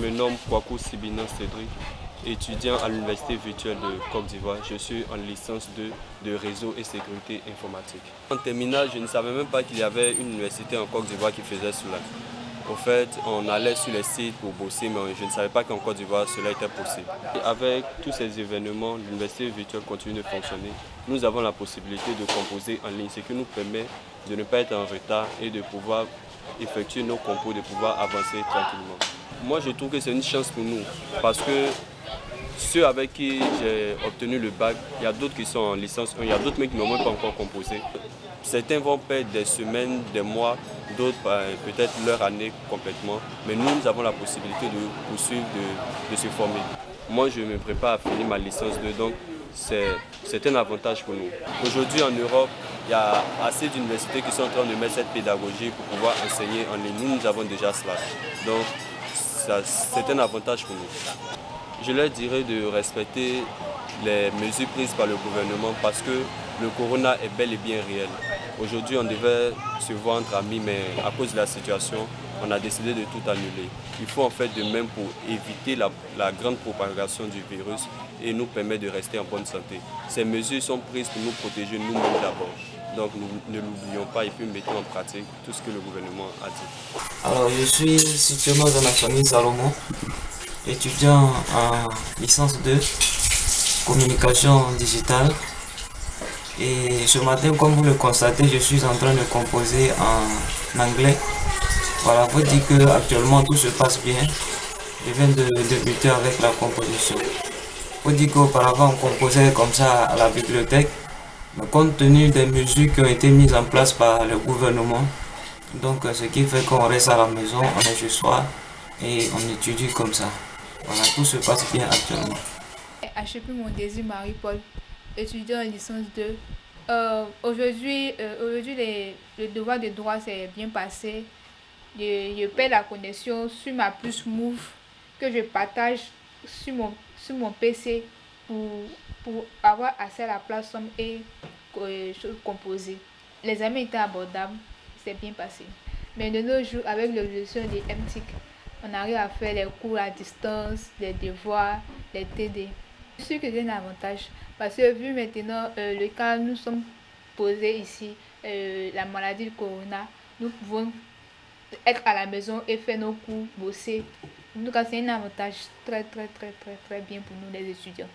me nomme Kwaku Sibina Cédric, étudiant à l'Université virtuelle de Côte d'Ivoire. Je suis en licence 2 de réseau et sécurité informatique. En terminale, je ne savais même pas qu'il y avait une université en Côte d'Ivoire qui faisait cela. En fait, on allait sur les sites pour bosser, mais je ne savais pas qu'en Côte d'Ivoire, cela était possible. Et avec tous ces événements, l'université virtuelle continue de fonctionner. Nous avons la possibilité de composer en ligne, ce qui nous permet de ne pas être en retard et de pouvoir effectuer nos compos, de pouvoir avancer tranquillement. Moi, je trouve que c'est une chance pour nous, parce que ceux avec qui j'ai obtenu le bac, il y a d'autres qui sont en licence 1, il y a d'autres mecs qui n'ont même pas encore composé. Certains vont perdre des semaines, des mois, d'autres peut-être leur année complètement. Mais nous avons la possibilité de poursuivre, de se former. Moi, je me prépare à finir ma licence 2, donc c'est un avantage pour nous. Aujourd'hui, en Europe, il y a assez d'universités qui sont en train de mettre cette pédagogie pour pouvoir enseigner en ligne. Nous avons déjà cela. Donc, c'est un avantage pour nous. Je leur dirais de respecter les mesures prises par le gouvernement parce que le corona est bel et bien réel. Aujourd'hui, on devait se voir entre amis, mais à cause de la situation, on a décidé de tout annuler. Il faut en fait de même pour éviter la grande propagation du virus et nous permettre de rester en bonne santé. Ces mesures sont prises pour nous protéger nous-mêmes d'abord. Donc ne l'oublions pas et puis mettons en pratique tout ce que le gouvernement a dit. Alors, je suis situellement dans la famille Salomon, étudiant en licence 2, communication digitale. Et ce matin, comme vous le constatez, je suis en train de composer en anglais. Voilà, vous dire que actuellement tout se passe bien. Je viens de débuter avec la composition. Vous dire qu'auparavant on composait comme ça à la bibliothèque, mais compte tenu des mesures qui ont été mises en place par le gouvernement, donc ce qui fait qu'on reste à la maison, on est chez soi et on étudie comme ça. Voilà, tout se passe bien actuellement. HEP Mon Désir Marie-Paul, étudiant en licence 2. Aujourd'hui, le devoir de droit s'est bien passé. Je paie la connexion sur ma puce Move que je partage sur mon PC pour avoir accès à la plateforme et composer. Les examens étaient abordables, c'est bien passé. Mais de nos jours, avec l'évolution des MTIC, on arrive à faire les cours à distance, les devoirs, les TD. Je suis que c'est un avantage parce que vu maintenant le cas nous sommes posés ici, la maladie du corona, nous pouvons être à la maison et faire nos cours, bosser. En tout cas, c'est un avantage très bien pour nous les étudiants.